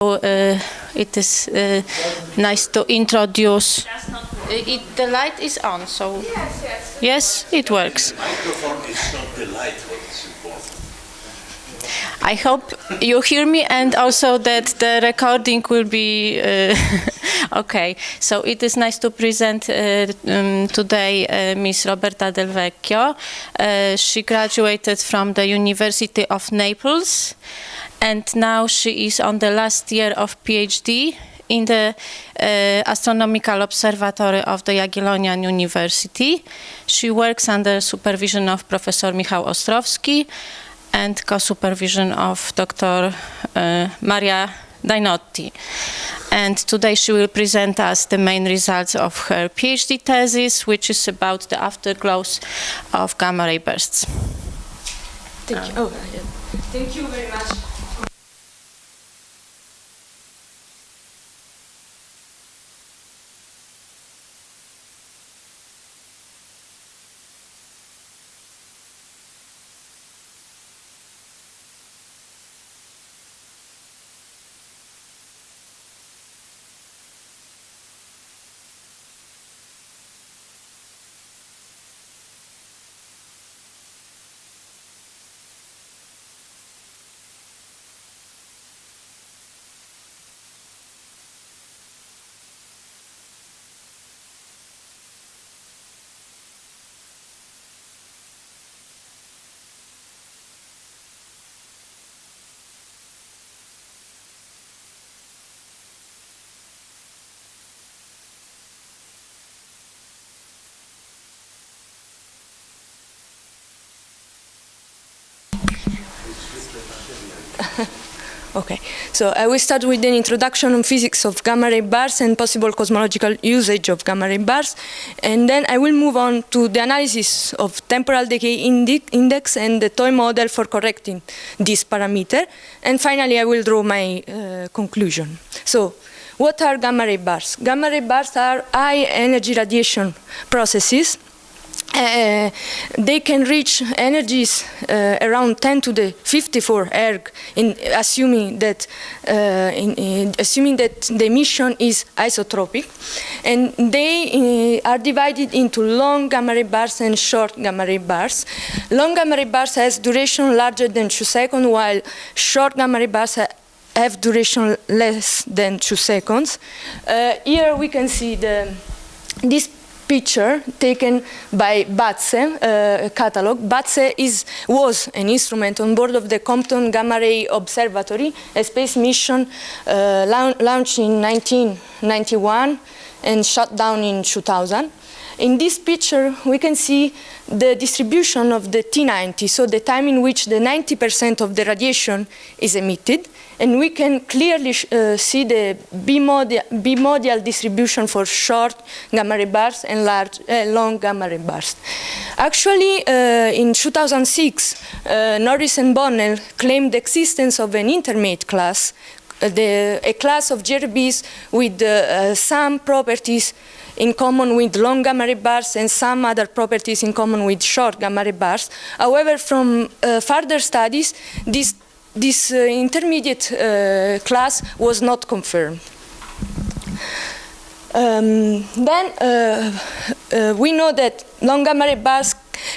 It is nice to introduce. The light is on, so yes, it works. Microphone is not the light what is important. I hope you hear me, and also that the recording will be okay. So it is nice to present today Miss Roberta del Vecchio. She graduated from the University of Naples, and now she is on the last year of PhD in the Astronomical Observatory of the Jagiellonian University. She works under supervision of Professor Michał Ostrowski and co-supervision of Dr. Maria Dainotti. And today she will present us the main results of her PhD thesis, which is about the afterglows of gamma ray bursts. Thank you. Oh, yeah. Thank you very much. Okay, so I will start with an introduction on physics of gamma ray bursts and possible cosmological usage of gamma ray bursts, and then I will move on to the analysis of temporal decay index and the toy model for correcting this parameter, and finally I will draw my conclusion. So, what are gamma ray bursts? Gamma ray bursts are high energy radiation processes. They can reach energies around 10 to the 54 erg, assuming that the emission is isotropic, and they are divided into long gamma ray bursts and short gamma ray bursts. Long gamma ray bursts has duration larger than 2 seconds, while short gamma ray bursts have duration less than 2 seconds. Here we can see this picture taken by BATSE catalog. BATSE was an instrument on board of the Compton Gamma Ray Observatory, a space mission launched in 1991 and shut down in 2000. In this picture, we can see the distribution of the T90, so the time in which the 90% of the radiation is emitted. And we can clearly see the bimodal distribution for short gamma ray bursts and long gamma ray bursts. Actually, in 2006, Norris and Bonnell claimed the existence of an intermediate class, a class of GRBs with some properties in common with long gamma ray bursts and some other properties in common with short gamma ray bursts. However, from further studies, this intermediate class was not confirmed. We know that long gamma ray bursts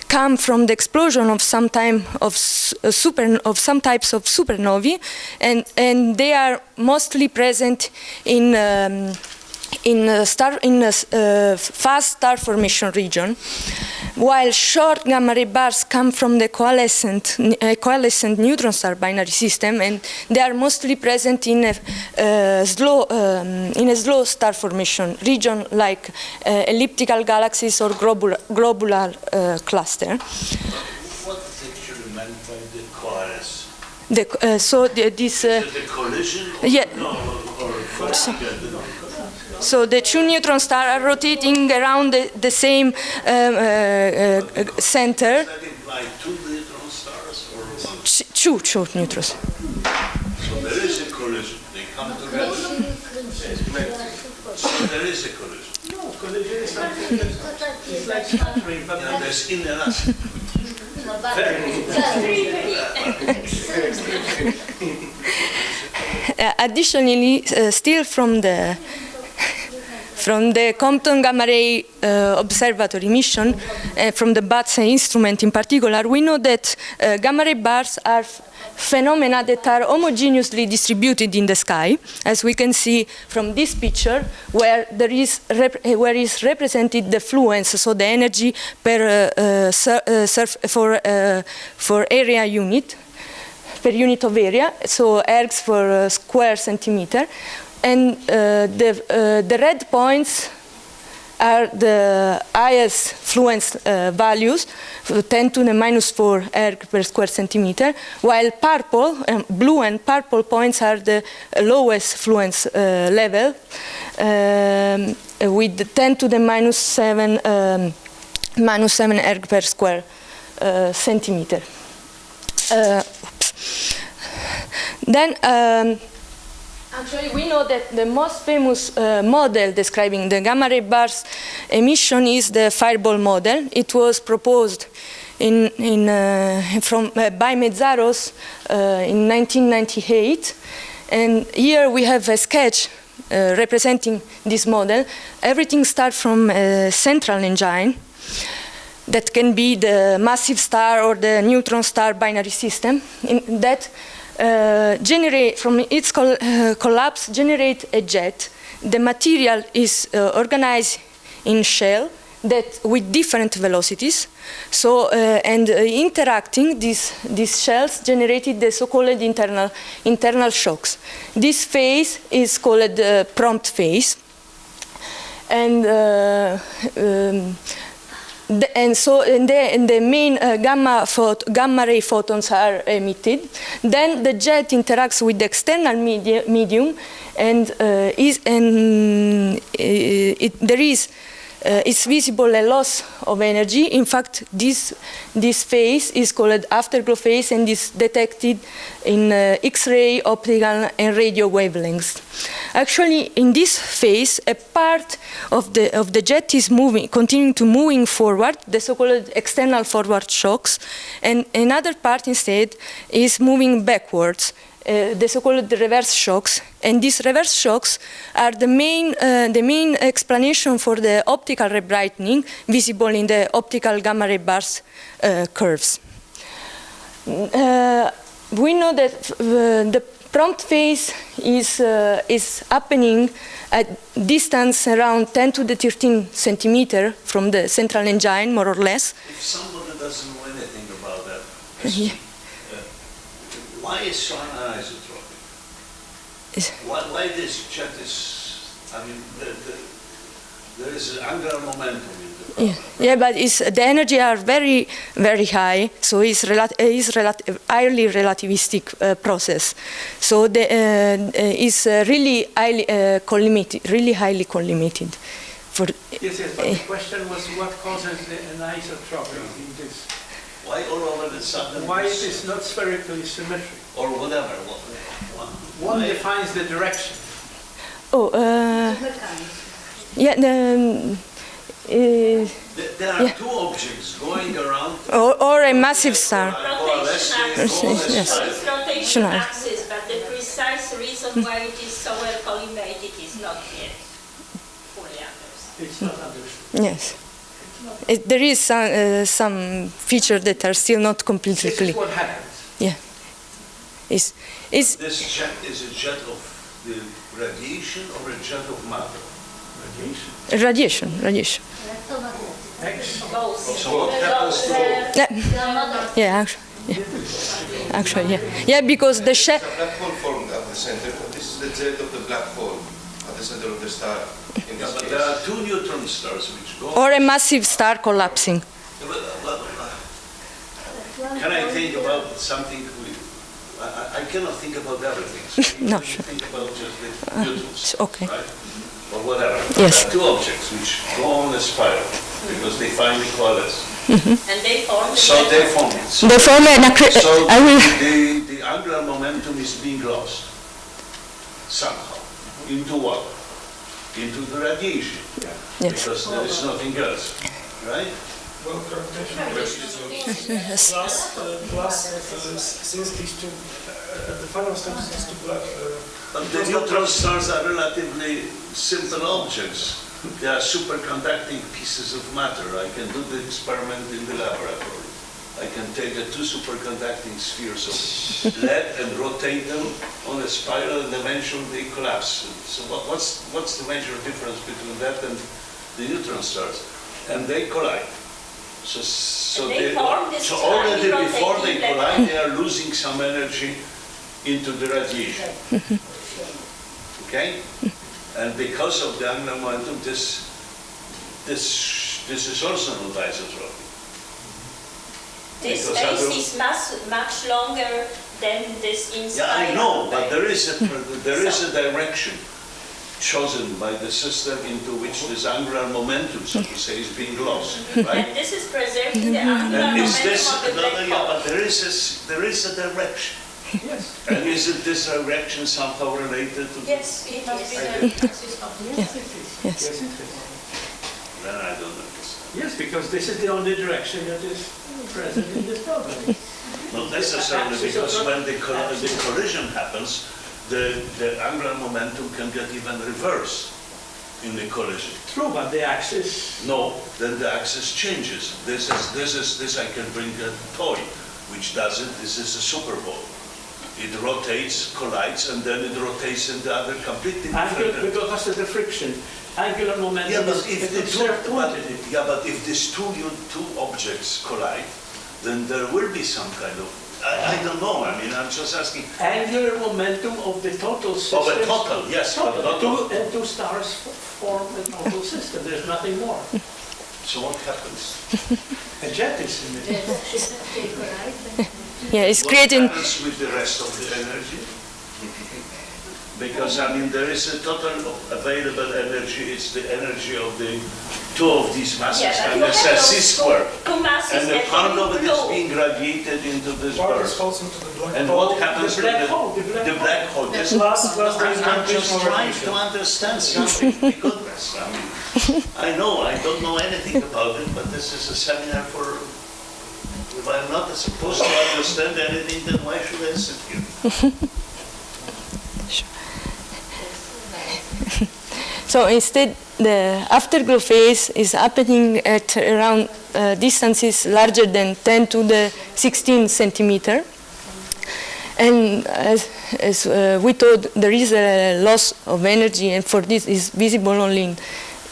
come from the explosion of some types of supernovae, and they are mostly present in fast star formation region, while short gamma ray bursts come from the coalescent neutron star binary system, and they are mostly present in a slow star formation region like elliptical galaxies or globular cluster. What is actually meant by the coalescence? Is it the collision? Yeah. Or So the two neutron stars are rotating around the same center. Does that imply two neutron stars or one? Two neutrons. So there is a collision. They come together. So there is a collision. No, collision is something that's like scattering, but There's in and out. Additionally, still from the Compton Gamma Ray Observatory mission, from the BATS instrument in particular, we know that gamma ray bars are phenomena that are homogeneously distributed in the sky, as we can see from this picture, where there is where is represented the fluence, so the energy per for area unit, per unit of area, so ergs for square centimeter. And the red points are the highest fluence values, 10 to the minus 4 erg per square centimeter, while purple, blue and purple points are the lowest fluence level, with 10 to the minus 7 erg per square centimeter. Then, actually, we know that the most famous model describing the gamma ray bars emission is the fireball model. It was proposed by Mezzaros in 1998. And here we have a sketch representing this model. Everything starts from a central engine that can be the massive star or the neutron star binary system that generate, from its collapse, generate a jet. The material is organized in shell that with different velocities. So, and interacting, these shells generated the so-called internal shocks. This phase is called the prompt phase. And the main gamma ray photons are emitted. Then the jet interacts with the external medium, and it's visible a loss of energy. In fact, this phase is called afterglow phase and is detected in X-ray, optical, and radio wavelengths. Actually, in this phase, a part of the jet is continuing to moving forward, the so-called external forward shocks, and another part instead is moving backwards, the so-called reverse shocks. And these reverse shocks are the main explanation for the optical rebrightening visible in the optical gamma ray bars curves. We know that the prompt phase is happening at distance around 10 to the 13 centimeter from the central engine, more or less. If somebody doesn't know anything about that, why is so anisotropic? Why this jet is, I mean, there is an angular momentum in the problem. Yeah, but the energy are very, very high, so it's highly relativistic process. So it's really highly collimated, really highly collimated. Yes, but the question was what causes the anisotropy in this? Why all over the sudden? Why it is not spherically symmetric? Or whatever. What defines the direction? Yeah, there are two objects going around. Or a massive star. It's rotation axis, but the precise reason why it is so well collimated is not yet fully understood. It's not understood. Yes. There is some features that are still not completely clear. This is what happens. Yeah. This jet is a jet of the radiation or a jet of matter? Radiation. Radiation. So what happens to actually, yeah, because the shell. The black hole formed at the center. This is the jet of the black hole at the center of the star. In this but case. there are two neutron stars which go. Or a massive star collapsing. Can I think about something? I cannot think about everything. So No, you sure. think about just the neutrons, Okay. right? Or whatever. Yes. There are two objects which go on a spiral because they finally coalesce. And they form. So they form it. So, The form so I will. the angular momentum is being lost somehow. Into what? Into the radiation. Yes. Because there is nothing else, right? Well, gravitational Yes. since these two, the final step is these two black. But the neutron stars are relatively simple objects. They are superconducting pieces of matter. I can do the experiment in the laboratory. I can take two superconducting spheres of lead and rotate them on a spiral, and eventually they collapse. So what's the major difference between that and the neutron stars? And they collide. So they form this already tiny before they rotating collide, they are losing some energy into the radiation. Okay? And because of the angular momentum, this is also not isotropic. This Because space is much longer than this inside. Yeah, I know, but there is a direction chosen by the system into which this angular momentum, so to say, is being lost, right? And this is preserving the angular And is momentum this of the black yeah, hole. but there is a direction. Yes. And isn't this direction somehow related to? Yes, it must be the axis of the Yes. Yes, it is. Then I don't understand. Yes, because this is the only direction that is present in this problem. Not necessarily, because when the collision happens, the angular momentum can get even reversed in the collision. True, but the axis. No, then the axis changes. This I can bring a toy, which does it. This is a super ball. It rotates, collides, and then it rotates in the other completely different. Because of the friction. Angular momentum Yeah, but is if a the conserved two, quantity. but if these two objects collide, then there will be some kind of, I don't know. I mean, I'm just asking. Angular momentum of the total system. Of a total, yes, but not of- Two stars form the total system. There's nothing more. So what happens? A jet is in it. Yeah, it's What creating. happens with the rest of the energy? Because, I mean, there is a total of available energy. It's the energy of the two of these masses Yeah, but and you the have C those square. two masses And the that part you of it is blow. being radiated into this Part burst. falls into the black And hole. what happens The to black hole. the black hole? This Plus the I'm just gravitational trying radiation. to understand something. Goodness, I mean, I know, I don't know anything about it, but this is a seminar for, if I'm not supposed to understand anything, then why should I sit here? So instead, the afterglow phase is happening at around distances larger than 10 to the 16 centimeter. And as we thought, there is a loss of energy, and for this is visible only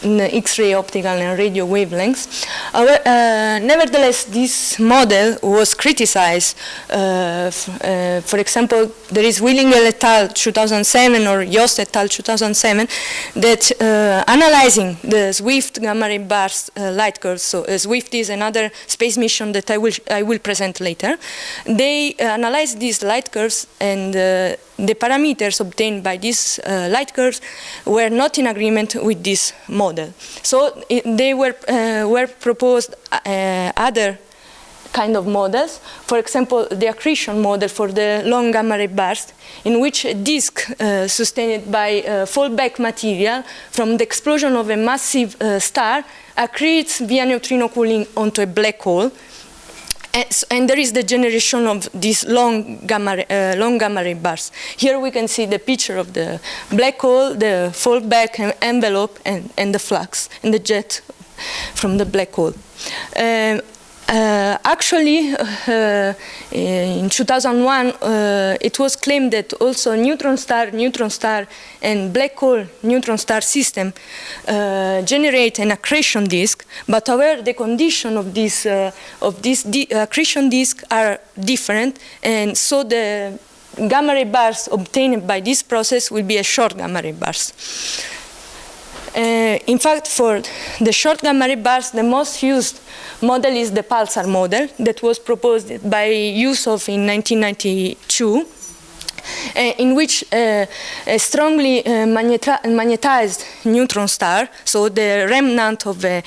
in X-ray, optical, and radio wavelengths. Nevertheless, this model was criticized. For example, there is Willinger et al. 2007 or Yost et al. 2007 that analyzing the Swift gamma-ray burst light curves. So Swift is another space mission that I will present later. They analyzed these light curves, and the parameters obtained by these light curves were not in agreement with this model. So they were proposed other kind of models. For example, the accretion model for the long gamma-ray burst, in which a disk sustained by fallback material from the explosion of a massive star accretes via neutrino cooling onto a black hole. And there is the generation of this long gamma-ray bursts. Here we can see the picture of the black hole, the fallback envelope, and the flux, and the jet from the black hole. Actually, in 2001, it was claimed that also neutron star, and black hole neutron star system generate an accretion disk. But however, the condition of this accretion disk are different, and so the gamma-ray burst obtained by this process will be a short gamma-ray burst. In fact, for the short gamma-ray burst, the most used model is the pulsar model that was proposed by Yusuf in 1992, in which a strongly magnetized neutron star, so the remnant of the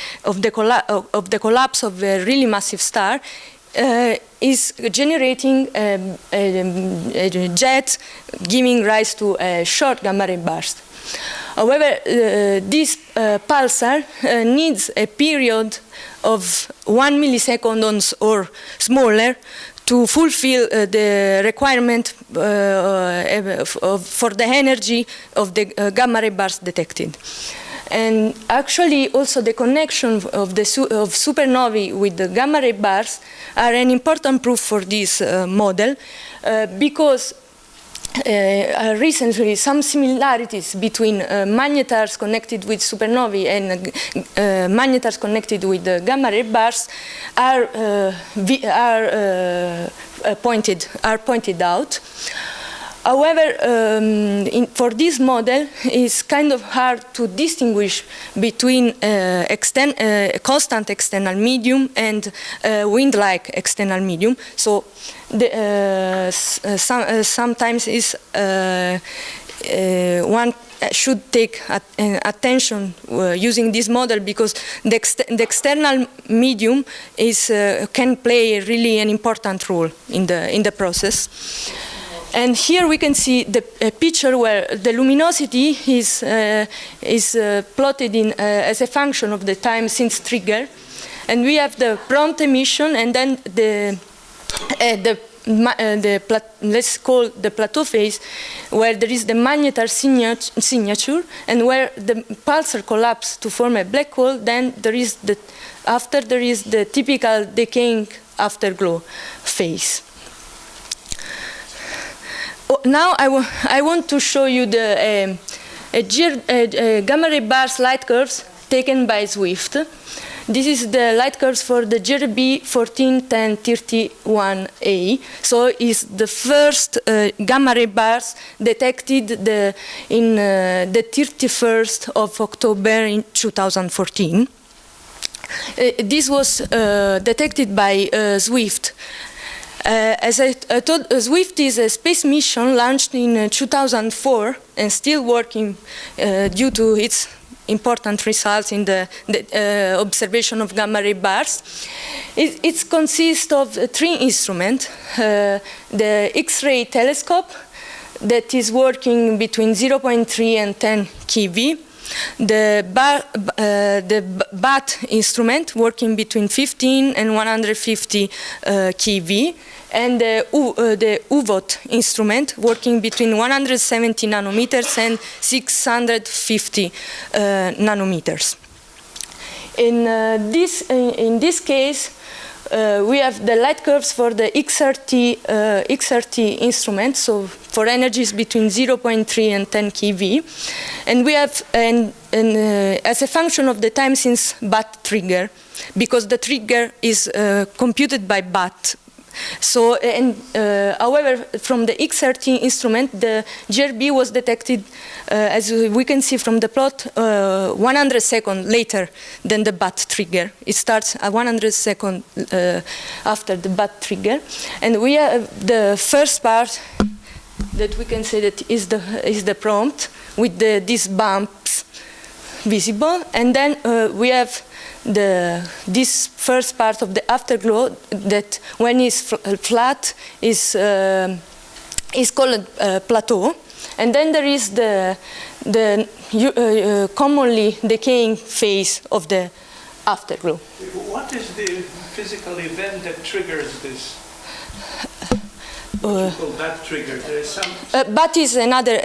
collapse of a really massive star, is generating a jet, giving rise to a short gamma-ray burst. However, this pulsar needs a period of 1 millisecond or smaller to fulfill the requirement for the energy of the gamma ray bursts detected. And actually, also the connection of supernovae with the gamma ray bursts are an important proof for this model, because recently some similarities between magnetars connected with supernovae and magnetars connected with the gamma ray bursts are pointed out. However, for this model, it's kind of hard to distinguish between constant external medium and wind-like external medium. So sometimes one should take attention using this model, because the external medium can play really an important role in the process. And here we can see the picture where the luminosity is plotted as a function of the time since trigger, and we have the prompt emission, and then let's call the plateau phase, where there is the magnetar signature, and where the pulsar collapses to form a black hole. Then there is the typical decaying afterglow phase. Now I want to show you the gamma ray burst light curves taken by Swift. This is the light curves for the GRB 141031A. So it's the first gamma ray burst detected in the 31st of October in 2014. This was detected by Swift. As I told, Swift is a space mission launched in 2004 and still working due to its important results in the observation of gamma ray bursts. It consists of 3 instruments. The X-ray telescope that is working between 0.3 and 10 keV. The BAT instrument working between 15 and 150 keV, and the UVOT instrument working between 170 nanometers and 650 nanometers. In this case, we have the light curves for the XRT instrument, so for energies between 0.3 and 10 keV, and we have as a function of the time since BAT trigger, because the trigger is computed by BAT. So, however, from the XRT instrument, the GRB was detected, as we can see from the plot, 100 seconds later than the BAT trigger. It starts at 100 seconds after the BAT trigger. And we have the first part that we can say that is the prompt with these bumps visible. And then we have this first part of the afterglow that, when it's flat, is called plateau, and then there is the commonly decaying phase of the afterglow. What is the physical event that triggers this? What you call BAT trigger? There is some. BAT is another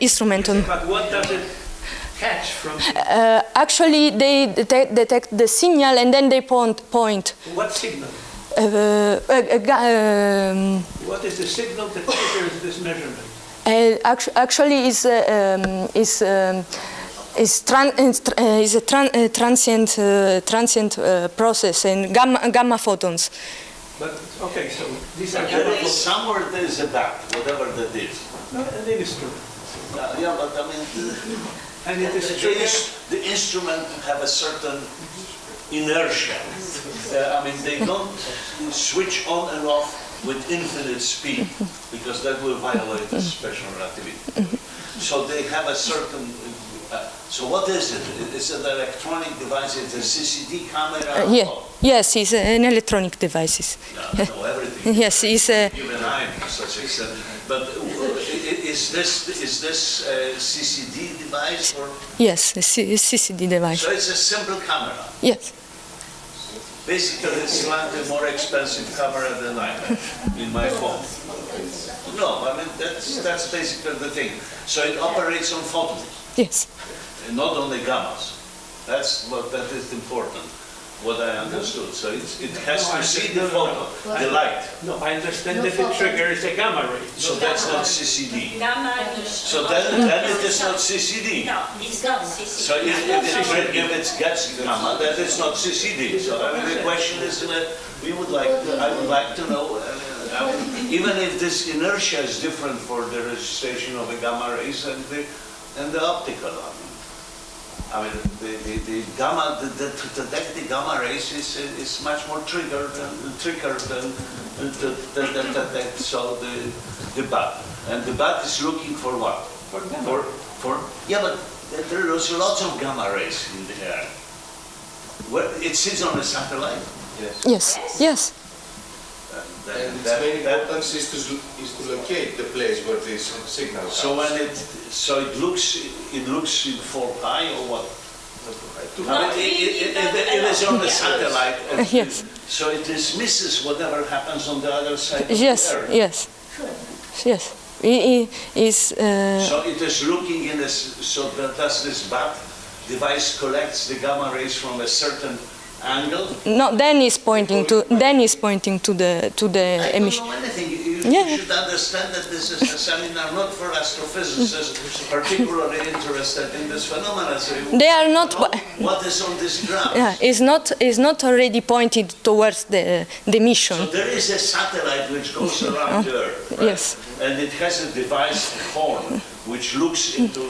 instrument. But what does it catch from? Actually, they detect the signal and then they point. What signal? What is the signal that triggers this measurement? Actually, is a transient process and gamma photons. But okay, so these are somewhere there is a BAT, whatever that is. no, an instrument. Yeah, but I mean, And it is the instrument have a certain inertia. I mean, they don't switch on and off with infinite speed, because that will violate the special relativity. So they have a certain. So what is it? Is it an electronic device? It's a CCD camera? Yes, it's an electronic device. No, everything. Yes, it's a. Human eye to such extent. But Is this CCD device or? Yes, a CCD device. So it's a simple camera. Yes. Basically, it's slightly more expensive camera than I have in my phone. No, I mean, that's basically the thing. So it operates on photons, Yes. and not only gammas. That is important, what I understood. So it has to see the photon, the light. No, I understand that the trigger is a gamma ray. So that's not CCD. Gamma is. So then it is not CCD. No, it's not CCD. So if it gets gamma, then it's not CCD. So I mean, the question is, I would like to know, even if this inertia is different for the registration of the gamma rays and the optical. I mean, the gamma, to detect the gamma rays is much more trickier than detect the bat. And the bat is looking for what? For gamma. Yeah, but there is lots of gamma rays in the air. It sits on a satellite. Yes. Yes. And its main importance is to locate the place where this signal comes. So when it looks in 4π or what? Not really, It is on the satellite. And Yes. So it dismisses whatever happens on the other side Yes. of the Earth. Yes. Yes. It is. So it is looking in this. So that does this BAT device collects the gamma rays from a certain angle? No, then is pointing to the I don't emission. know anything. You Yeah. should understand that this is a seminar not for astrophysicists particularly interested in this phenomenon. So you They are not. what is on this graph? Yeah, is not already pointed towards the So mission. there is a satellite which goes around the Earth, right? Yes. And it has a device, a horn, which looks into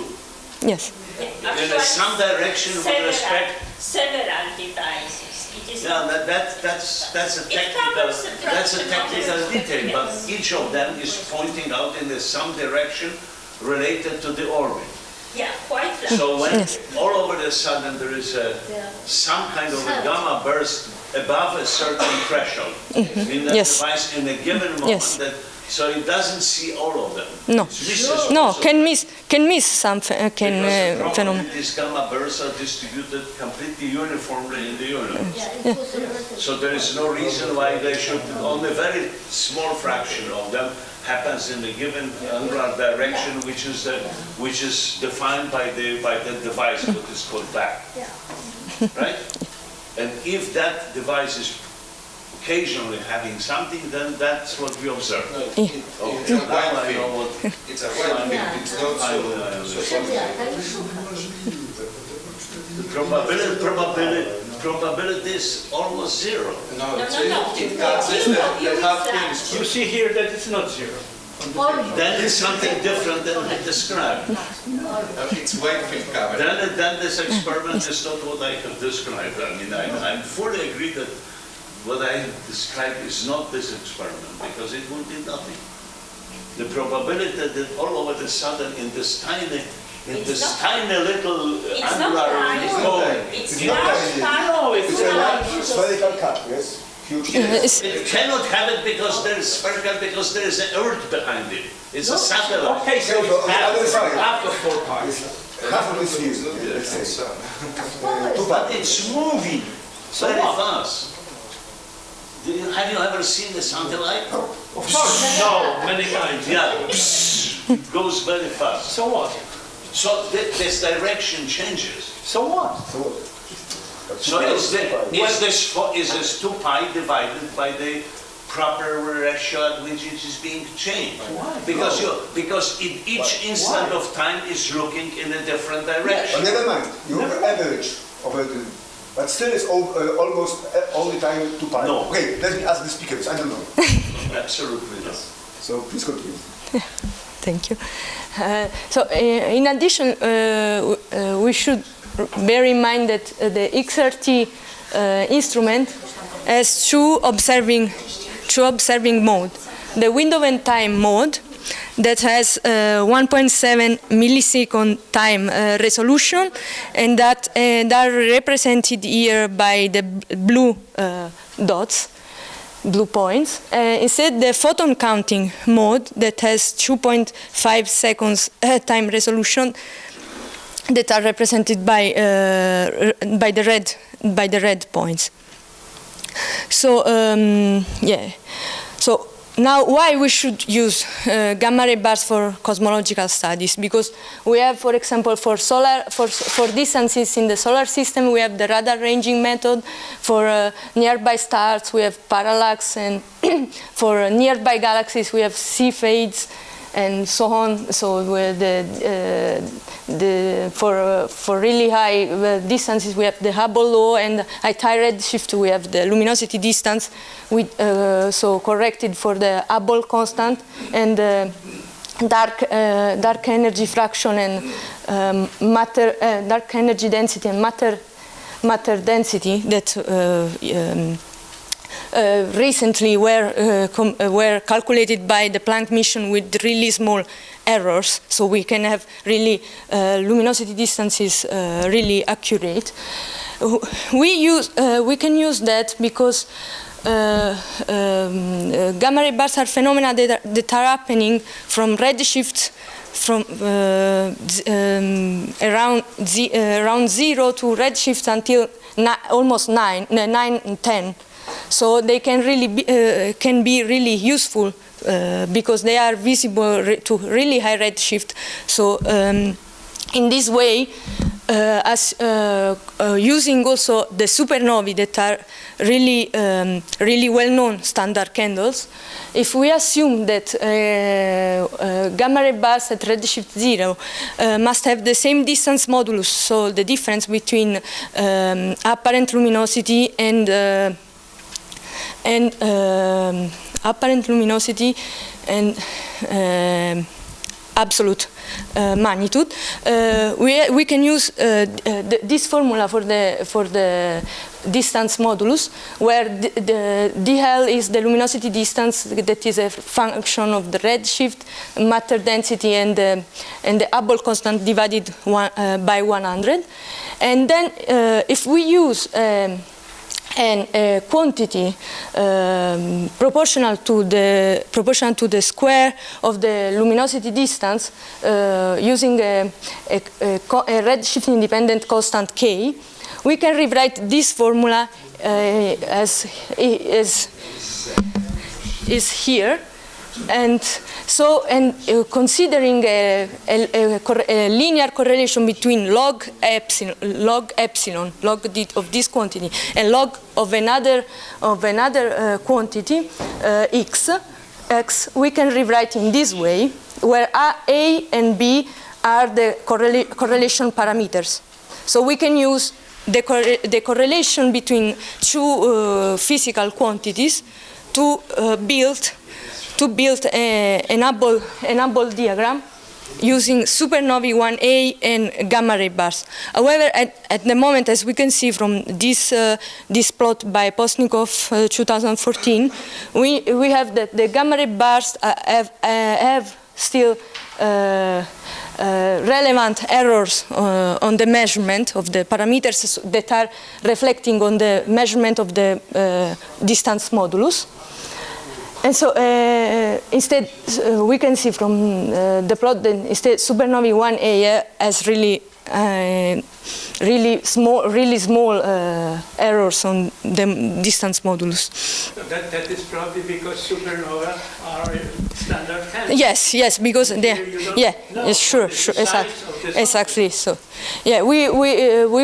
Yes. in some direction with respect. Several devices. It is Yeah, not. that's a It covers technical the detail, but yes. each of them is pointing out in some direction related to the orbit. Yeah, quite right. So when Yes. all over the sudden there is some kind of a gamma burst above a certain threshold in the Yes. device in a given moment, Yes. so it doesn't see all of them. No. It misses No, also. can miss some Because phenomenon. these gamma bursts are distributed completely uniformly in the universe. So there is no reason why they should, only a very small fraction of them happens in a given angular direction, which is defined by the device, what is called back. Right? And if that device is occasionally having something, then that's what we observe. No, it's a Now wide I know field. what. It's a wide field. It's not The probability is almost zero. No, No, it's no, no. it catches the half things. You see here that it's not zero. Then it's something different than we described. It's wide field camera. Then this experiment is not what I have described. I mean, I fully agree that what I described is not this experiment, because it would be nothing. The probability that all over the sudden in this tiny little It's not angular tiny. cone, It's you know, not It's spherical cut, yes? Huge. it cannot have it because there is spherical, because there is an Earth behind it. It's a satellite. Okay, so Okay, so it's on the other side. half of 4 pi. Half of this view, let's say. Sun. But it's moving So very what? fast. Have you ever seen the satellite? Of course, no, many times. Yeah, it goes very fast. So what? So this direction changes. So what? So is this 2 pi divided by the proper ratio at which it is being changed? Why? Because each instant of time is looking in a different direction. But never mind, you have an average of it, but still it's almost all the time 2 pi. No. Okay, let me ask the speakers, I don't know. Absolutely not. So please continue. Thank you. In addition, we should bear in mind that the XRT instrument has two observing mode. The window and time mode that has 1.7 millisecond time resolution, and that are represented here by the blue dots. blue points. Instead, the photon counting mode that has 2.5 seconds time resolution that are represented by the red points. So yeah. So now, why we should use gamma ray bars for cosmological studies? Because we have, for example, for distances in the solar system, we have the radar ranging method. For nearby stars, we have parallax, and for nearby galaxies, we have C fades, and so on. So for really high distances, we have the Hubble law, and at high redshift, we have the luminosity distance, with so corrected for the Hubble constant, and dark energy fraction, and dark energy density, and matter density that recently were calculated by the Planck mission with really small errors, so we can have really luminosity distances really accurate. We can use that because gamma ray bars are phenomena that are happening from redshift from around 0 to redshift until almost 9 and 10. So they can really be really useful because they are visible to really high redshift. So in this way, as using also the supernovae that are really really well-known standard candles, if we assume that gamma ray bars at redshift 0 must have the same distance modulus, so the difference between apparent luminosity and apparent luminosity and absolute magnitude, we can use this formula for the distance modulus, where the dl is the luminosity distance that is a function of the redshift, matter density, and the Hubble constant divided by 100. And then if we use and a quantity proportional to the square of the luminosity distance using a redshift independent constant k, we can rewrite this formula as is here. And so, considering a linear correlation between log epsilon, log of this quantity, and log of another quantity, x, we can rewrite in this way, where A and B are the correlation parameters. So we can use the correlation between two physical quantities to build an Hubble diagram using supernovae 1A and gamma ray bars. However, at the moment, as we can see from this plot by Postnikov 2014, we have that the gamma ray bars have still relevant errors on the measurement of the parameters that are reflecting on the measurement of the distance modulus. And so instead, we can see from the plot that instead supernovae 1A has really small errors on the distance modulus. So that is probably because supernovae are standard candles. Yes, because sure, exactly. So, yeah, we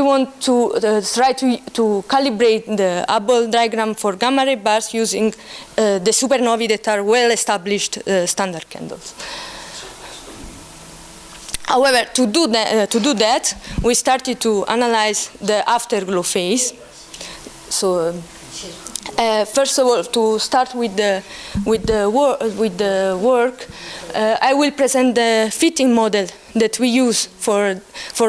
want to try to calibrate the Hubble diagram for gamma ray bars using the supernovae that are well-established standard candles. However, to do that, we started to analyze the afterglow phase. So, first of all, to start with the work, I will present the fitting model that we use for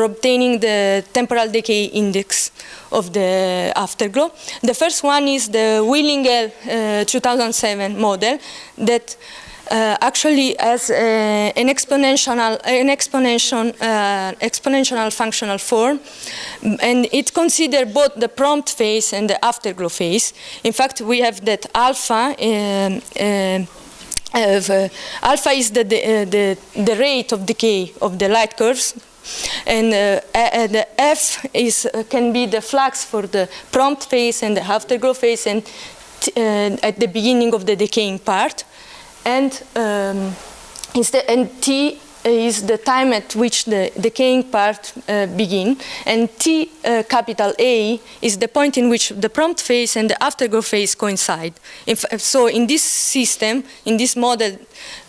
obtaining the temporal decay index of the afterglow. The first one is the Willingel 2007 model that actually has an exponential functional form, and it considers both the prompt phase and the afterglow phase. In fact, we have that alpha. Alpha is the rate of decay of the light curves, and the F can be the flux for the prompt phase and the afterglow phase, and at the beginning of the decaying part, and T is the time at which the decaying part begin, and T capital A is the point in which the prompt phase and the afterglow phase coincide. So in this system, in this model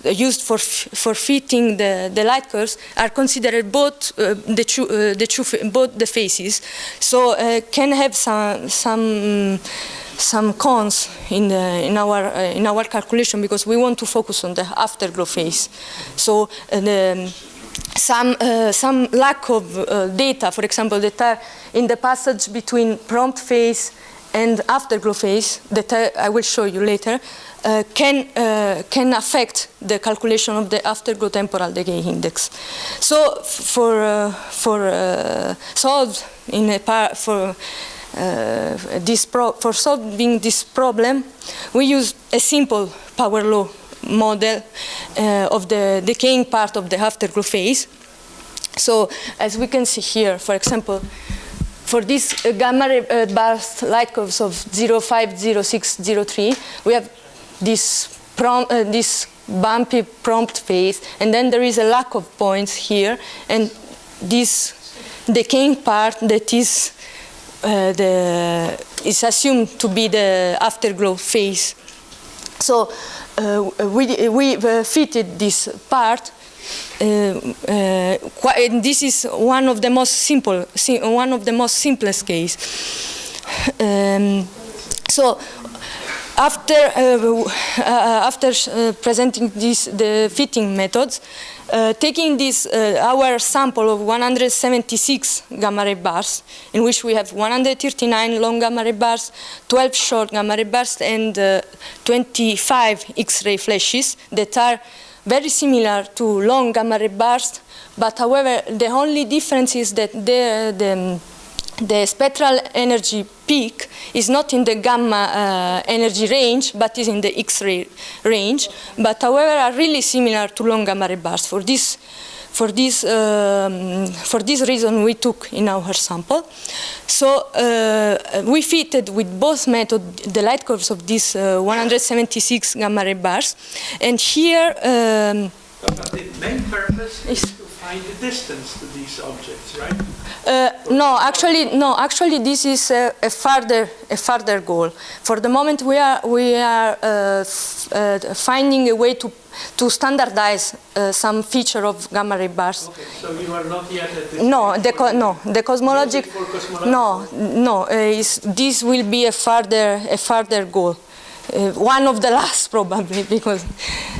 used for fitting the light curves, are considered both both the phases. So can have some cons in our calculation, because we want to focus on the afterglow phase. So some lack of data, for example, that are in the passage between prompt phase and afterglow phase, that I will show you later, can affect the calculation of the afterglow temporal decay index. So for solving this problem, we use a simple power law model of the decaying part of the afterglow phase. So as we can see here, for example, for this gamma ray burst light curves of 0, 5, 0, 6, 0, 3, we have this bumpy prompt phase, and then there is a lack of points here, and this decaying part that is assumed to be the afterglow phase. So we fitted this part. This is one of the most simplest case. So after presenting the fitting methods, taking this our sample of 176 gamma ray bars, in which we have 139 long gamma ray bars, 12 short gamma ray bars, and 25 X-ray flashes that are very similar to long gamma ray bursts, but however, the only difference is that the spectral energy peak is not in the gamma energy range, but is in the X-ray range, but however are really similar to long gamma ray bursts. For this reason, we took in our sample. So we fitted with both methods the light curves of these 176 gamma ray bars, and here. But the main purpose is to find the distance to these objects, right? No. Actually, this is a further goal. For the moment, we are finding a way to standardize some feature of gamma ray bars. Okay, so you are not yet at this. The cosmological. This will be a further goal. One of the last, probably, because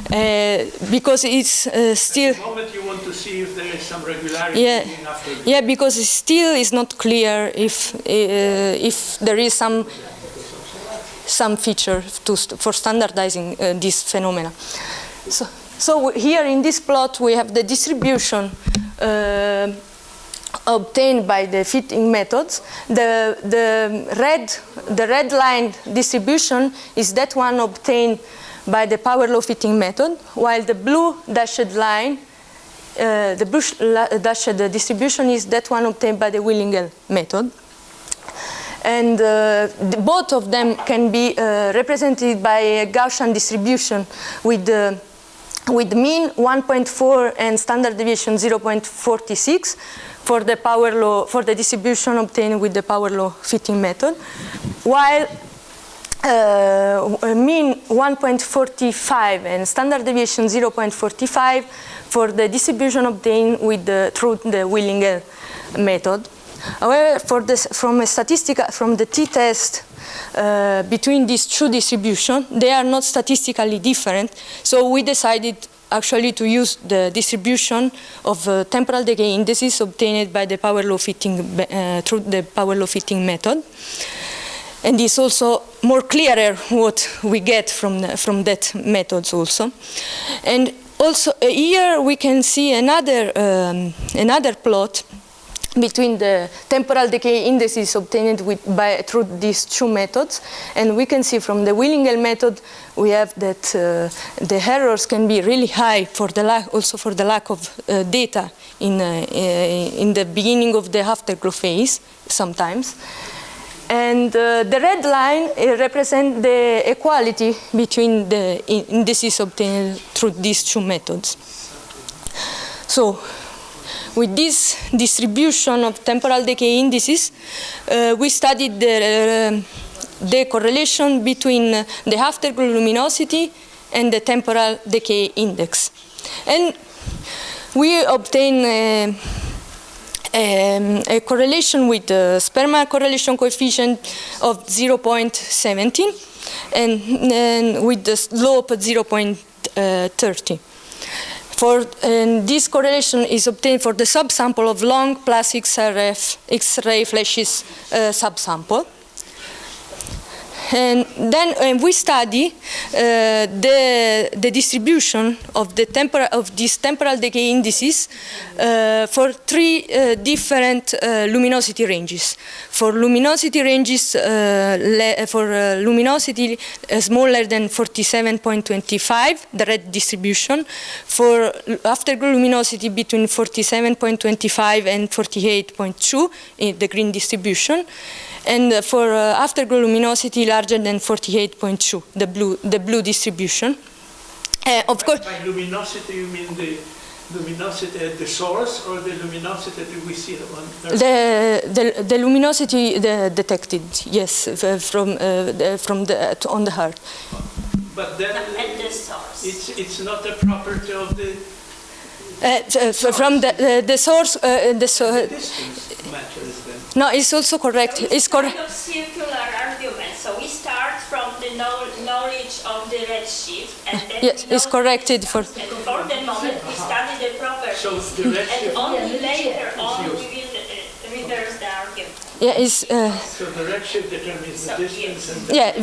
it's still. At the moment, you want to see if there is some regularity in afterglow. Yeah, because it still is not clear if there is some feature for standardizing this phenomena. So here in this plot we have the distribution obtained by the fitting methods. The red line distribution is that one obtained by the power law fitting method, while the blue dashed line, the blue dashed distribution is that one obtained by the Willingel method. And both of them can be represented by a Gaussian distribution with mean 1.4 and standard deviation 0.46 for the power law, for the distribution obtained with the power law fitting method, while mean 1.45 and standard deviation 0.45 for the distribution obtained through the Willingel method. However, from the t-test between these two distributions, they are not statistically different. So we decided actually to use the distribution of temporal decay indices obtained by the power law fitting through the power law fitting method. And it's also more clearer what we get from that methods also. And also here we can see another plot between the temporal decay indices obtained through these two methods. And we can see from the Willingel method, we have that the errors can be really high for the lack of data in the beginning of the afterglow phase sometimes. And the red line represents the equality between the indices obtained through these two methods. So, with this distribution of temporal decay indices, we studied the correlation between the afterglow luminosity and the temporal decay index. And we obtained a correlation with the Sperma correlation coefficient of 0.17 and with the slope at 0.30. This correlation is obtained for the subsample of long plus X-ray flashes subsample. And then we study the distribution of these temporal decay indices for three different luminosity ranges. For luminosity ranges, luminosity smaller than 47.25, the red distribution. For afterglow luminosity between 47.25 and 48.2, the green distribution. And for afterglow luminosity larger than 48.2, the blue distribution. Of course. By luminosity, you mean the luminosity at the source or the luminosity that we see on Earth? The luminosity detected, yes, on the Earth. But then At the source. it's not a property of the From the source, distance matters then. no, it's also correct. It's correct. Kind of circular argument. So we start from the knowledge of the redshift, and then Yes, we it's know corrected the for. distance. And for the moment, we study the properties, So the redshift- and only later on we will reverse the argument. Yeah, it's. So the redshift determines the distance and Yeah,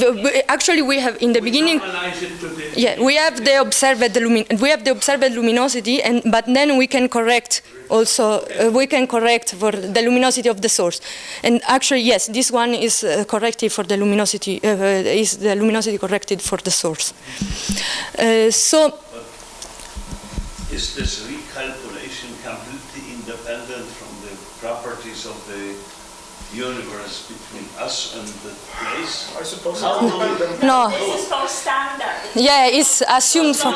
actually, we have in the beginning. normalize it to the... Yeah, we have the observed luminosity, but then we can correct also. We can correct for the luminosity of the source, and actually, yes, this one is corrected for the luminosity. Is the luminosity corrected for the source? So. Is this recalculation completely independent from the properties of the universe between us and the place? I suppose How do we... No. This is called standard. Yeah, it's assumed from.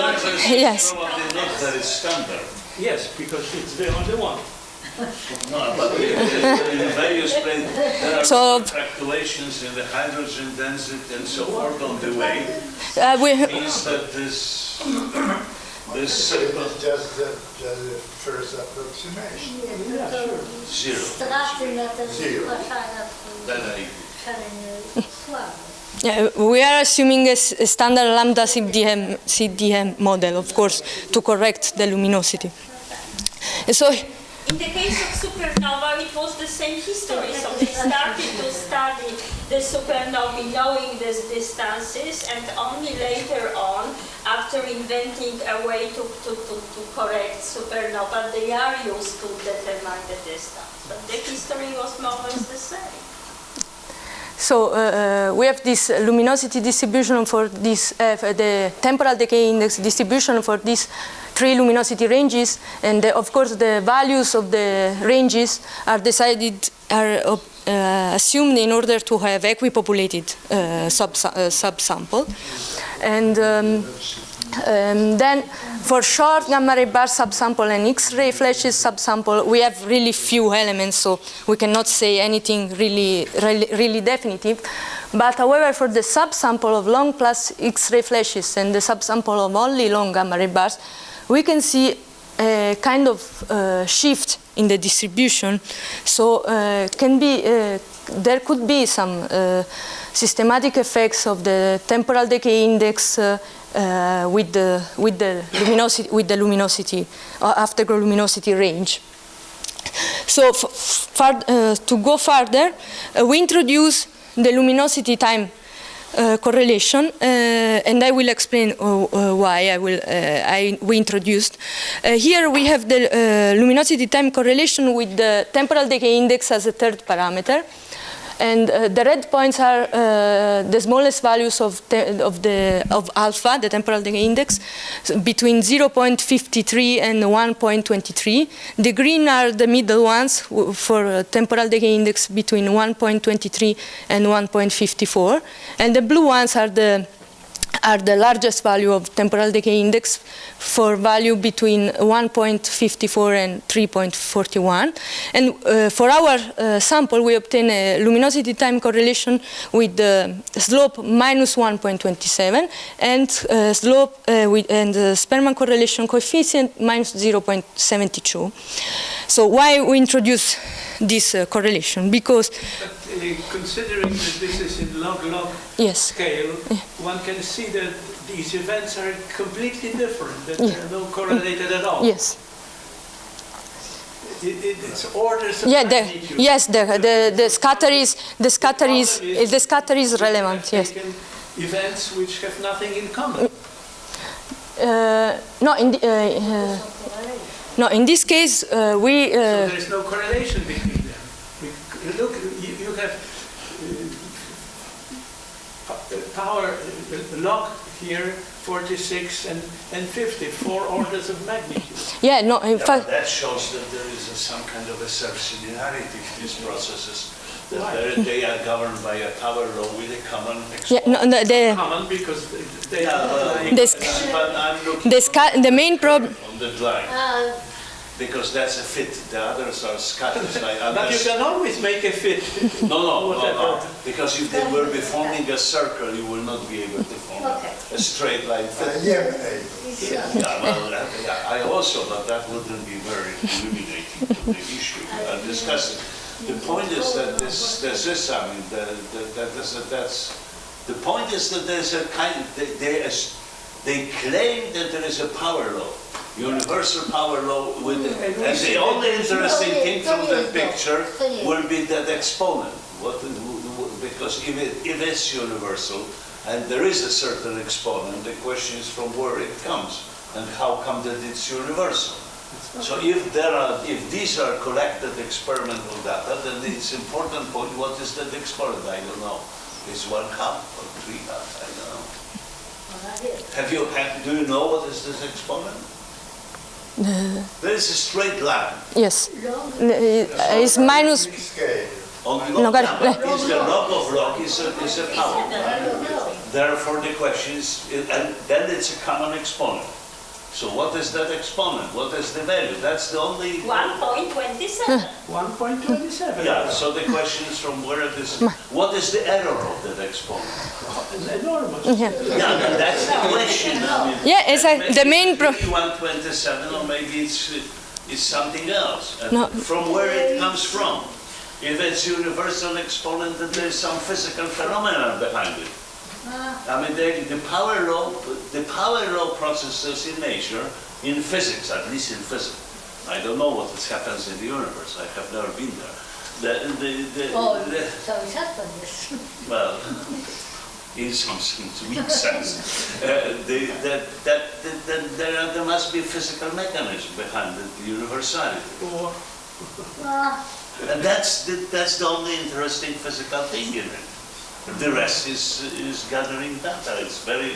Yes. Probably not very standard. Yes, because it's the only one. No, but in various places, there are So- fluctuations in the hydrogen density and so forth on the way. We. Means that this It was just the first approximation. zero, Straty na te Zero. zgłaszania that I... szalenie słabe. Yeah, we are assuming a standard lambda CDM model, of course, to correct the luminosity. So, In the case of supernova, it was the same history. So they started to study the supernovae knowing these distances, and only later on, after inventing a way to correct supernova, they are used to determine the distance. But the history was more or less the same. so we have this luminosity distribution for this, the temporal decay index distribution for these three luminosity ranges, and of course the values of the ranges are assumed in order to have equipopulated subsample. And then for short gamma ray bar subsample and X-ray flashes subsample, we have really few elements, so we cannot say anything really definitive. But however, for the subsample of long plus X-ray flashes and the subsample of only long gamma ray bars, we can see a kind of shift in the distribution. So there could be some systematic effects of the temporal decay index with the luminosity afterglow luminosity range. So to go further, we introduce the luminosity time correlation, and I will explain why we introduced. Here we have the luminosity time correlation with the temporal decay index as a third parameter. And the red points are the smallest values of alpha, the temporal decay index, between 0.53 and 1.23. The green are the middle ones for temporal decay index between 1.23 and 1.54. And the blue ones are the largest value of temporal decay index for value between 1.54 and 3.41. And for our sample, we obtain a luminosity time correlation with the slope minus 1.27 and slope and the Spearman correlation coefficient minus 0.72. So why we introduce this correlation? Because considering that this is in log-log scale, one can see that these events are completely different, that they are not correlated at all. Yes. It's orders of magnitude. Yes, the scatter is relevant. Yes. Events which have nothing in common. No, in this case we. So there is no correlation between them. Look, you have power log here, 46 and 50, 4 orders of magnitude. Yeah, no, in fact. That shows that there is some kind of a subsidiarity to these processes. They are governed by a power law with a common exponent. Yeah, no, common because they but I'm looking the main problem. on the line. Because that's a fit. The others are scattered. But you can always make a fit. No. Because if they were be forming a circle, you will not be able to form a straight line fit. I also, but that wouldn't be very illuminating to the issue we are discussing. The point is that the point is that there's a kind. They claim that there is a power law. Universal power law, and the only interesting thing from that picture will be that exponent. Because if it's universal, and there is a certain exponent, the question is from where it comes, and how come that it's universal. So if these are collected experimental data, then it's important point, what is that exponent? I don't know. Is 1 half or 3 half? I don't know. Do you know what is this exponent? There is a straight line. Yes. It's minus. Is the log of log is a power. Therefore, the question is, and then it's a common exponent. So what is that exponent? What is the value? That's the only 1.27. 1.27. Yeah. So the question is from where it is. What is the error of that exponent? Enormous. Yeah. Yeah, that's the question. I mean, Yeah, it's the main problem. 127, or maybe it's something else. No. From where it comes from. If it's universal exponent, then there's some physical phenomenon behind it. I mean, the power law processes in nature, in physics, at least in physics. I don't know what happens in the universe. I have never been there. So it happens. Well, in some weak sense, there must be a physical mechanism behind the universality. And that's the only interesting physical thing in it. The rest is gathering data. It's very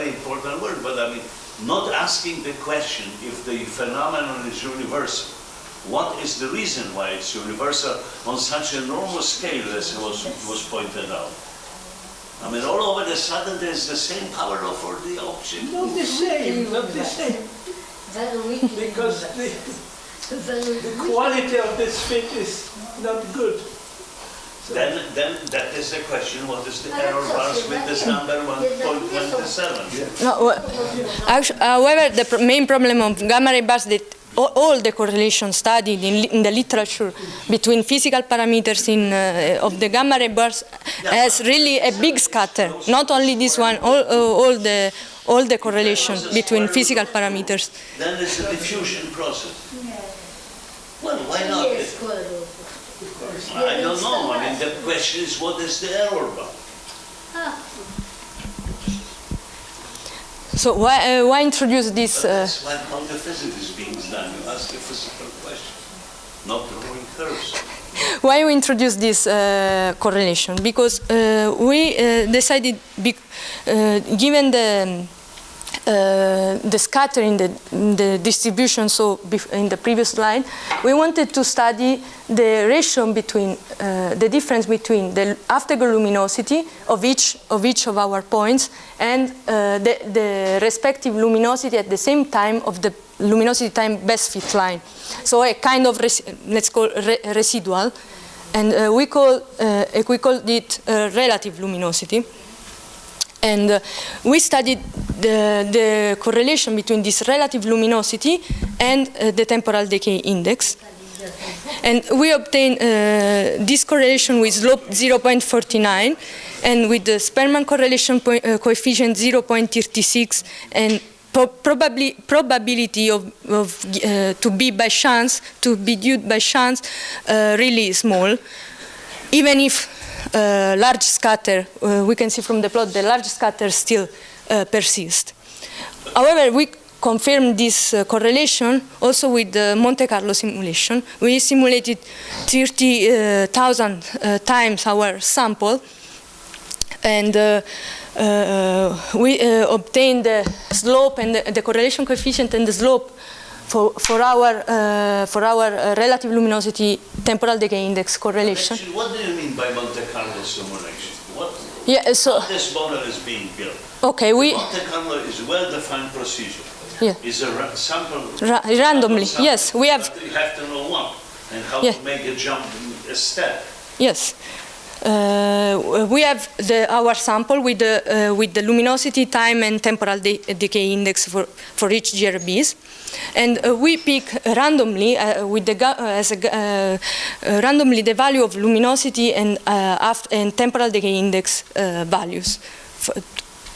important work. But I mean, not asking the question if the phenomenon is universal. What is the reason why it's universal on such an enormous scale as was pointed out? I mean, all over the sudden there's the same power law for the object. Not the same. Very weak. Because the quality of this fit is not good. So Then that is the question, what is the error bars with this number 1.27? No, however, the main problem of gamma ray bars that all the correlations studied in the literature between physical parameters of the gamma ray bars has really a big scatter. Not only this one, all the correlation between physical parameters. Then it's a diffusion process. Well, why not? I don't know. I mean, the question is, what is the error bar? So why introduce this? That's why how the physics is being done. You ask a physical question, not drawing curves. Why we introduce this correlation? Because we decided, given the scattering, the distribution, so in the previous slide, we wanted to study the ratio between, the difference between the afterglow luminosity of each of our points and the respective luminosity at the same time of the luminosity time best fit line. So a kind of, let's call residual, and we call it relative luminosity. And we studied the correlation between this relative luminosity and the temporal decay index. And we obtained this correlation with slope 0.49 and with the Spearman correlation coefficient 0.36 and probability of to be due by chance really small, even if large scatter, we can see from the plot, the large scatter still persists. However, we confirmed this correlation also with the Monte Carlo simulation. We simulated 30,000 times our sample, and we obtained the slope and the correlation coefficient and the slope for our relative luminosity temporal decay index correlation. Actually, what do you mean by Monte Carlo simulation? So how this model is being built? Okay, Monte Carlo is a well-defined procedure. Yeah. It's a sample. Randomly, sample, yes. We have. But you have to know what and how to make a jump, a step. Yes. We have our sample with the luminosity, time, and temporal decay index for each GRBs, and we pick randomly randomly the value of luminosity and temporal decay index values,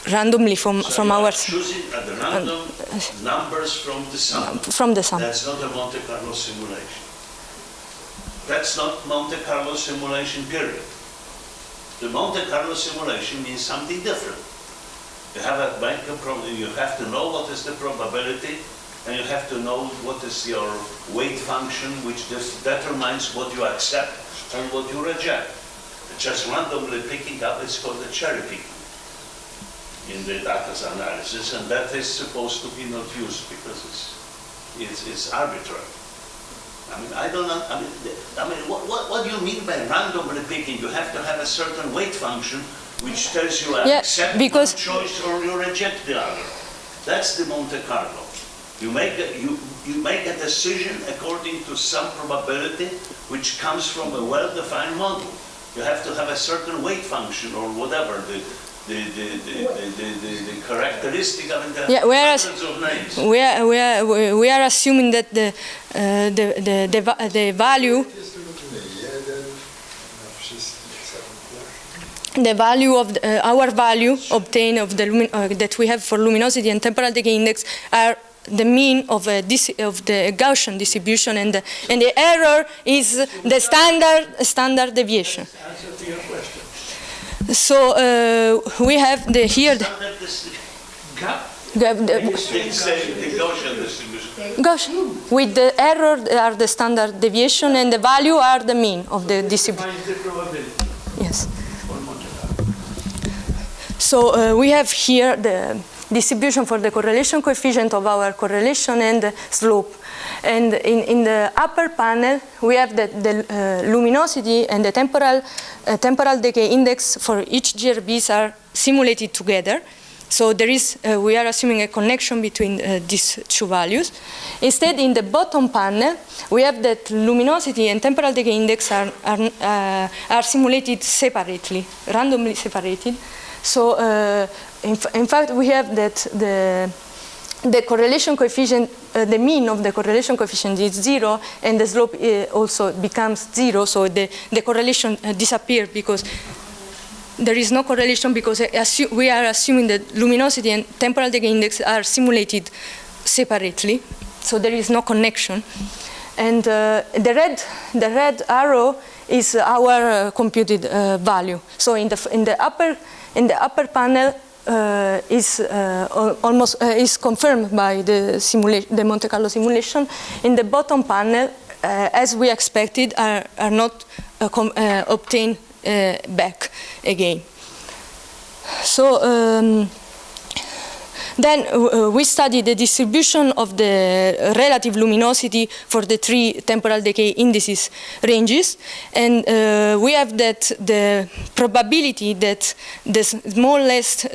randomly from our. Choosing at the random numbers from the sample. From the sample. That's not a Monte Carlo simulation. That's not Monte Carlo simulation, period. The Monte Carlo simulation means something different. You have a bank of you have to know what is the probability, and you have to know what is your weight function, which determines what you accept and what you reject. Just randomly picking up is called the cherry picking in the data analysis, and that is supposed to be not used because it's arbitrary. I mean, I don't know. I mean, what do you mean by randomly picking? You have to have a certain weight function which tells you accept one choice or you reject the other. That's the Monte Carlo. You make a decision according to some probability which comes from a well-defined model. You have to have a certain weight function or whatever the characteristic of the hundreds of names. We are assuming that the value of our value obtained of that we have for luminosity and temporal decay index are the mean of the Gaussian distribution, and the error is the standard deviation. Answer to your question. So we have here The Gaussian distribution. Gaussian, with the error are the standard deviation and the value are the mean of the distribution. Defines the probability. Yes. So we have here the distribution for the correlation coefficient of our correlation and the slope. And in the upper panel, we have the luminosity and the temporal decay index for each GRBs are simulated together. So there is, we are assuming a connection between these two values. Instead, in the bottom panel, we have that luminosity and temporal decay index are simulated separately, randomly separated. So in fact, we have that the correlation coefficient, the mean of the correlation coefficient is 0, and the slope also becomes 0. So the correlation disappears because there is no correlation, because we are assuming that luminosity and temporal decay index are simulated separately. So there is no connection. And the red arrow is our computed value. So in the upper panel is confirmed by the Monte Carlo simulation. In the bottom panel, as we expected, are not obtained back again. So then we studied the distribution of the relative luminosity for the three temporal decay indices ranges, and we have that the probability that the smallest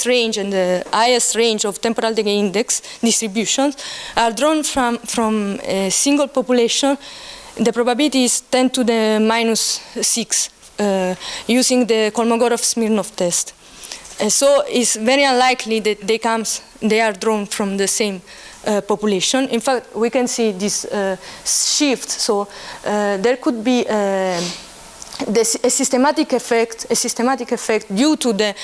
range and the highest range of temporal decay index distributions are drawn from a single population. The probability is 10 to the minus 6 using the Kolmogorov-Smirnov test. So it's very unlikely that they are drawn from the same population. In fact, we can see this shift. So there could be a systematic effect due to the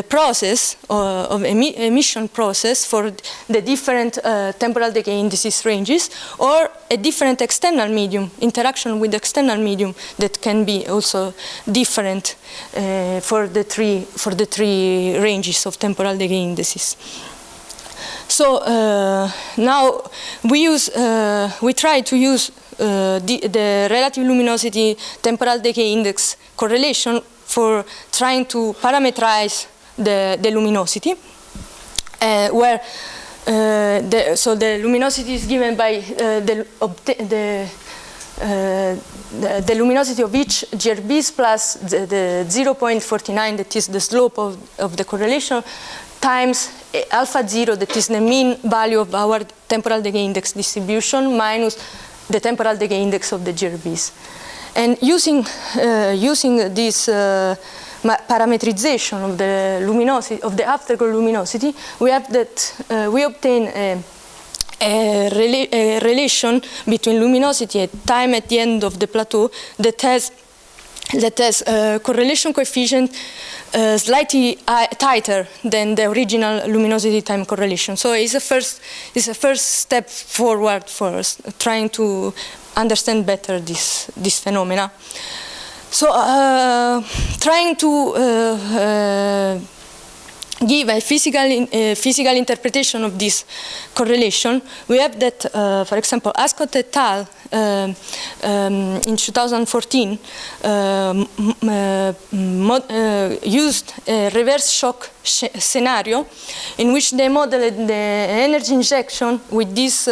process of emission process for the different temporal decay indices ranges, or a different external medium, interaction with the external medium that can be also different for the three ranges of temporal decay indices. So now we try to use the relative luminosity temporal decay index correlation for trying to parameterize the luminosity, where so the luminosity is given by the luminosity of each GRBs plus the 0.49, that is the slope of the correlation, times alpha 0, that is the mean value of our temporal decay index distribution, minus the temporal decay index of the GRBs. And using this parametrization of the luminosity, of the afterglow luminosity, we have that we obtain a relation between luminosity and time at the end of the plateau that has correlation coefficient slightly tighter than the original luminosity time correlation. So it's a first step forward for us, trying to understand better this phenomena. So trying to give a physical interpretation of this correlation, we have that, for example, Ascott et al. In 2014 used a reverse shock scenario in which they modeled the energy injection with this,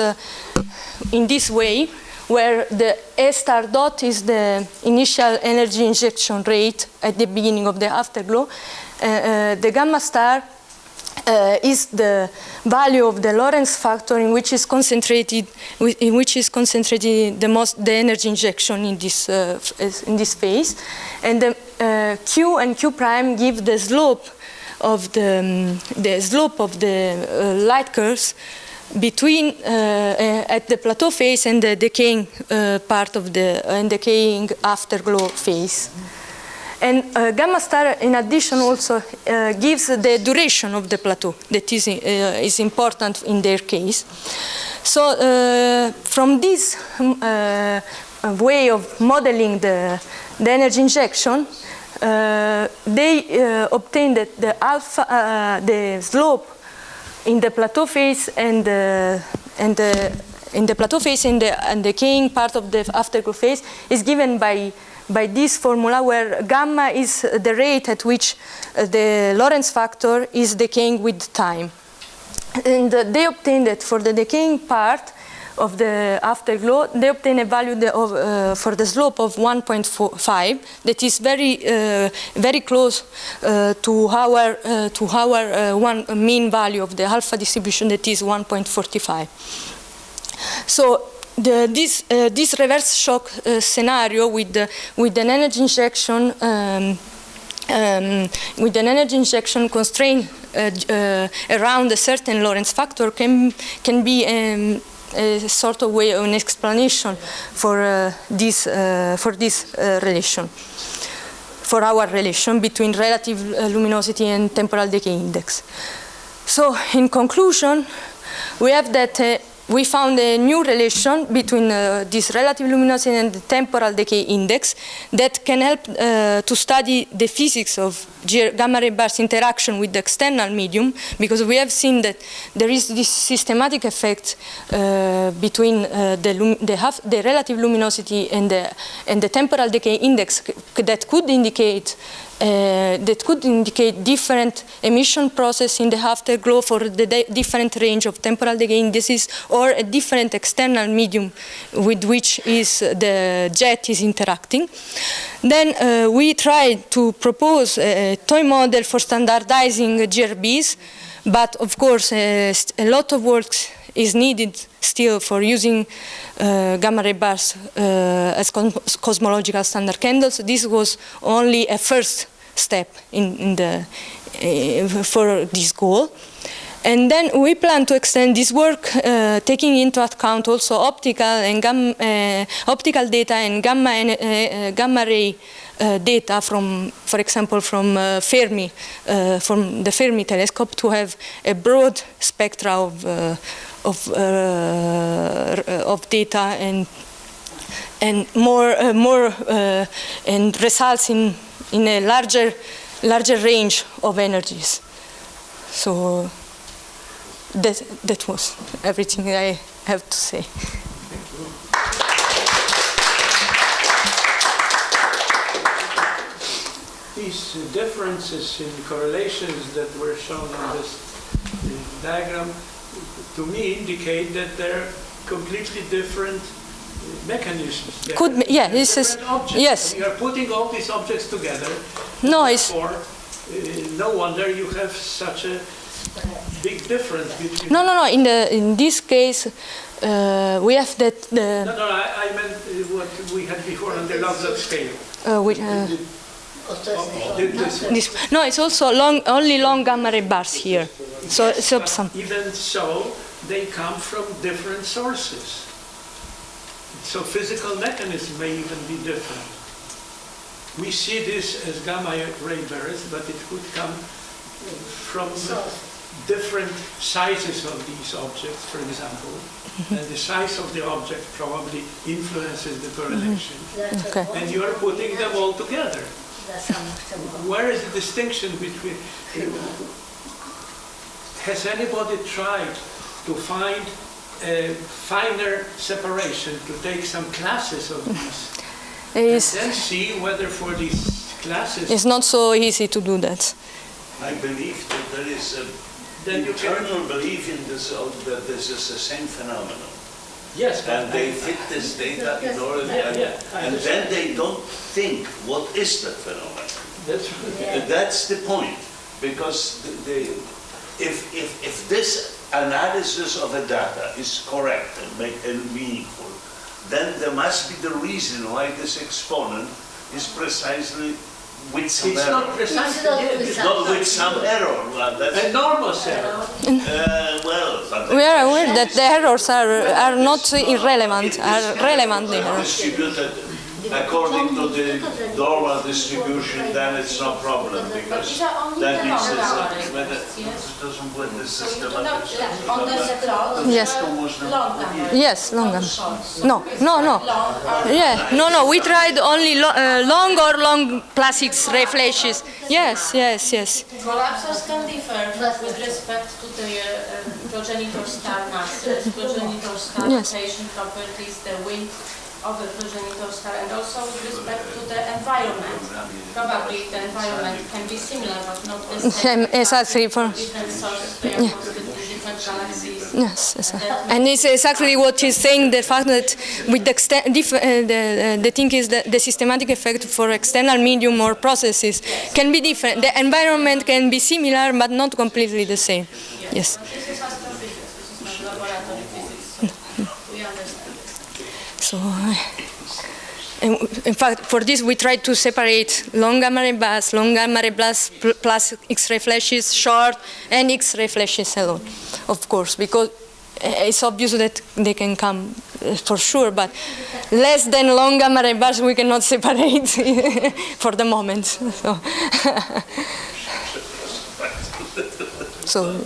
in this way, where the A star dot is the initial energy injection rate at the beginning of the afterglow. The gamma star is the value of the Lorentz factor in which is concentrated the energy injection in this phase, and the Q and Q prime give the slope of the light curves between at the plateau phase and the decaying part of the decaying afterglow phase. And gamma star, in addition, also gives the duration of the plateau that is important in their case. So from this way of modeling the energy injection, they obtained that the slope in the plateau phase and in the plateau phase and the decaying part of the afterglow phase is given by this formula, where gamma is the rate at which the Lorentz factor is decaying with time. And they obtained that for the decaying part of the afterglow, they obtain a value for the slope of 1.5 that is very close to our one mean value of the alpha distribution, that is 1.45. So this reverse shock scenario with an energy injection constrained around a certain Lorentz factor can be a sort of way of an explanation for this relation, for our relation between relative luminosity and temporal decay index. So in conclusion, we have that we found a new relation between this relative luminosity and the temporal decay index that can help to study the physics of gamma ray burst interaction with the external medium, because we have seen that there is this systematic effect between the relative luminosity and the temporal decay index that could indicate different emission process in the afterglow for the different range of temporal decay indices, or a different external medium with which the jet is interacting. Then we tried to propose a toy model for standardizing GRBs, but of course a lot of work is needed still for using gamma ray bursts as cosmological standard candles. This was only a first step for this goal. And then we plan to extend this work, taking into account also optical data and gamma ray data from, for example, from Fermi, from the Fermi telescope, to have a broad spectra of data and and results in a larger range of energies. So that was everything I have to say. These differences in correlations that were shown in this diagram, to me, indicate that they're completely different mechanisms. This is, yes. You are putting all these objects together. No, no wonder you have such a big difference between. No. In this case, we have that. I meant what we had before on the log-log scale. It's also only long gamma ray bars here. Even so, they come from different sources. So physical mechanisms may even be different. We see this as gamma ray bursts, but it could come from different sizes of these objects, for example. And the size of the object probably influences the correlation. Okay. And you are putting them all together. Where is the distinction between? Has anybody tried to find a finer separation, to take some classes of these and then see whether for these classes... It's not so easy to do that. I believe that there is an internal belief in this, that this is the same phenomenon. Yes, and they fit this data in order and then they don't think what is that phenomenon. That's the point, because if this analysis of the data is correct and meaningful, then there must be the reason why this exponent is precisely with some error. It's not precisely. Not with some error. Well, that's enormous error. We are aware that the errors are not irrelevant, are relevant errors. Distributed according to the normal distribution, then it's no problem, because that means Yes, long. No. Yeah, no. We tried only long or long plastic ray flashes. Yes. Collapses can differ with respect to the progenitor star masses, progenitor star rotation properties, the width of the progenitor star, and also with respect to the environment. Probably the environment can be similar, but not the same. Exactly. For different sources, they are constituted different galaxies. Yes. And it's exactly what he's saying, the fact that with the thing is that the systematic effect for external medium or processes can be different. The environment can be similar, but not completely the same. Yes. This is astrophysics, this is not laboratory physics, so we understand. So, in fact, for this we tried to separate long gamma ray bursts, long gamma ray bursts plus X-ray flashes, short, and X-ray flashes alone, of course, because it's obvious that they can come for sure, but less than long gamma ray bursts we cannot separate for the moment. So.